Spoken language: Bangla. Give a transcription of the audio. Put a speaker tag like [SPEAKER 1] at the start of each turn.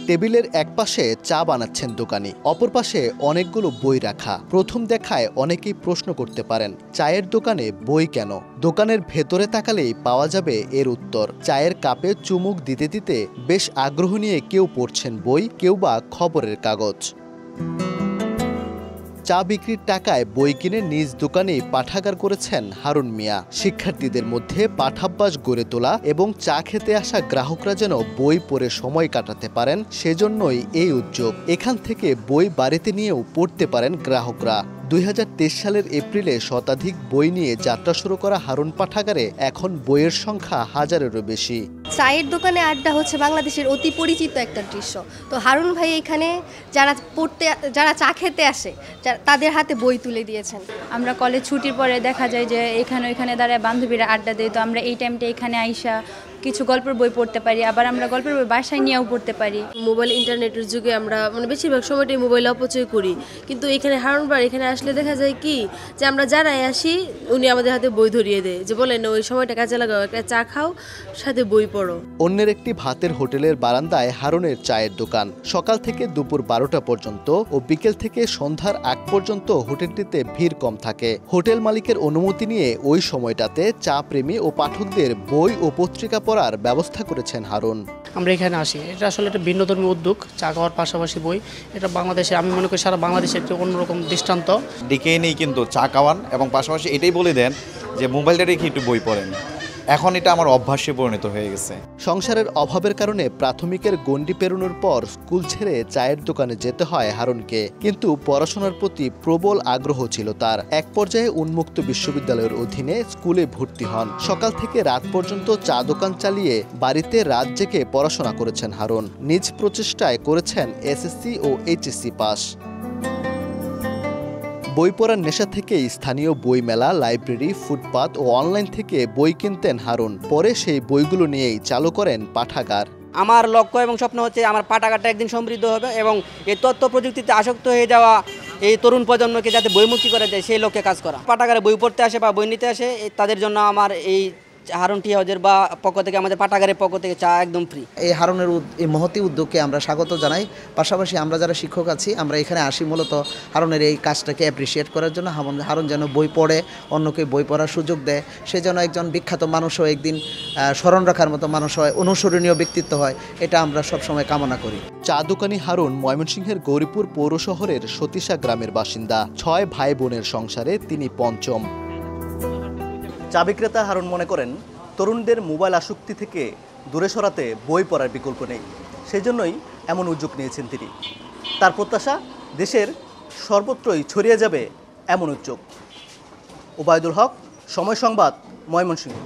[SPEAKER 1] টেবিলের এক পাশে চা বানাচ্ছেন দোকানি, অপর পাশে অনেকগুলো বই রাখা। প্রথম দেখায় অনেকেই প্রশ্ন করতে পারেন, চায়ের দোকানে বই কেন? দোকানের ভেতরে তাকালেই পাওয়া যাবে এর উত্তর। চায়ের কাপে চুমুক দিতে দিতে বেশ আগ্রহ নিয়ে কেউ পড়ছেন বই, কেউ বা খবরের কাগজ। চা বিক্রির টাকায় বই কিনে নিজ দোকানেই পাঠাগার করেছেন হারুন মিয়া। শিক্ষার্থীদের মধ্যে পাঠাভ্যাস গড়ে তোলা এবং চা খেতে আসা গ্রাহকরা যেন বই পড়ে সময় কাটাতে পারেন, সেজন্যই এই উদ্যোগ। এখান থেকে বই বাড়িতে নিয়েও পড়তে পারেন গ্রাহকরা। 2023 সালের এপ্রিলে শতাধিক বই নিয়ে যাত্রা শুরু করা হারুন পাঠাগারে এখন বইয়ের সংখ্যা হাজারেরও বেশি।
[SPEAKER 2] চায়ের দোকানে আড্ডা হচ্ছে বাংলাদেশের অতি পরিচিত একটা দৃশ্য। তো হারুন ভাই এখানে যারা চা খেতে আসে তাদের হাতে বই তুলে দিয়েছেন।
[SPEAKER 3] আমরা কলেজ ছুটির পরে দেখা যায় যে এখানে দাঁড়ায় বান্ধবীরা আড্ডা দেয়, তো আমরা এই টাইমটা এখানে আইসা কিছু গল্পের বই পড়তে পারি, আবার আমরা গল্পের বই বাসায় নিয়েও পড়তে পারি।
[SPEAKER 4] মোবাইল ইন্টারনেটের যুগে আমরা বেশিরভাগ সময়টাই মোবাইল অপচয় করি, কিন্তু এখানে হারুন ভাই এখানে আসলে দেখা যায় কি যে আমরা যারাই আসি উনি আমাদের হাতে বই ধরিয়ে দেয়, যে বলেন ওই সময়টা কাজে লাগাও, একটা চা খাও সাথে বই পড়ো।
[SPEAKER 1] অন্যের একটি ভাতের হোটেলের বারান্দায় হারুনের চায়ের দোকান। সকাল থেকে দুপুর 12টা পর্যন্ত ও বিকেল থেকে সন্ধ্যার আগ পর্যন্ত হোটেলটিতে ভিড় কম থাকে। হোটেল মালিকের অনুমতি নিয়ে ওই সময়টাতে চা প্রেমী ও পাঠকদের বই ও পত্রিকা পড়ার ব্যবস্থা করেছেন হারুন।
[SPEAKER 5] আমরা এখানে আসি, এটা আসলে একটা ভিন্নধর্মী উদ্যোগ। চা খাওয়ার পাশাপাশি বই, এটা বাংলাদেশে আমি মনে করি সারা বাংলাদেশে একটা অন্যরকম দৃষ্টান্ত।
[SPEAKER 6] ডেকে নেই কিন্তু চা খাওয়ান এবং পাশাপাশি এটাই বলে দেন যে মোবাইলটা রেখে একটু বই পড়েন। এখন এটা আমার অভ্যাসে পরিণত হয়ে গেছে।
[SPEAKER 1] সংসারের অভাবের কারণে প্রাথমিকের গণ্ডি পেরোনোর পর স্কুল ছেড়ে চায়ের দোকানে যেতে হয় হারুনকে, কিন্তু পড়াশোনার প্রতি প্রবল আগ্রহ ছিল তার। এক পর্যায়ে উন্মুক্ত বিশ্ববিদ্যালয়ের অধীনে স্কুলে ভর্তি হন। সকাল থেকে রাত পর্যন্ত চা দোকান চালিয়ে বাড়িতে রাত জেগে পড়াশোনা করেছেন হারুন। নিজ প্রচেষ্টায় করেছেন এসএসসি ও এইচএসসি পাস। বই পড়ার নেশা থেকেই স্থানীয় বইমেলা, লাইব্রেরি, ফুটপাত ও অনলাইন থেকে বই কিনতেন হারুন। পরে সেই বইগুলো নিয়েই চালু করেন পাঠাগার।
[SPEAKER 7] আমার লক্ষ্য এবং স্বপ্ন হচ্ছে আমার পাঠাগারটা একদিন সমৃদ্ধ হবে এবং এই তথ্য প্রযুক্তিতে আসক্ত হয়ে যাওয়া এই তরুণ প্রজন্মকে যাতে বইমুক্তি করা যায় সেই লক্ষ্যে কাজ করা। পাঠাগারে বই পড়তে আসে বা বই নিতে আসে তাদের জন্য আমার এই হারুন টি হাউজের বা পক্ষ থেকে আমাদের পাঠাগারের পক্ষ থেকে চা একদম ফ্রি।
[SPEAKER 8] এই হারুনের এই মহতি উদ্যোগকে আমরা স্বাগত জানাই। পাশাপাশি আমরা যারা শিক্ষক আছি আমরা এখানে আসি মূলত হারুনের এই কাজটাকে অ্যাপ্রিসিয়েট করার জন্য। হারুন যেন বই পড়ে, অন্যকে বই পড়ার সুযোগ দেয়, সে যেন একজন বিখ্যাত মানুষ হয়, একদিন স্মরণ রাখার মতো মানুষ হয়, অনুসরণীয় ব্যক্তিত্ব হয়, এটা আমরা সবসময় কামনা করি।
[SPEAKER 1] চা দোকানি হারুন ময়মনসিংহের গৌরীপুর পৌর শহরের সতীশা গ্রামের বাসিন্দা। 6 ভাই বোনের সংসারে তিনি পঞ্চম। চা বিক্রেতা হারুন মনে করেন, তরুণদের মোবাইল আসক্তি থেকে দূরে সরাতে বই পড়ার বিকল্প নেই। সেজন্যই এমন উদ্যোগ নিয়েছেন তিনি। তার প্রত্যাশা, দেশের সর্বত্রই ছড়িয়ে যাবে এমন উদ্যোগ। ওবায়দুল হক, সময় সংবাদ, ময়মনসিংহ।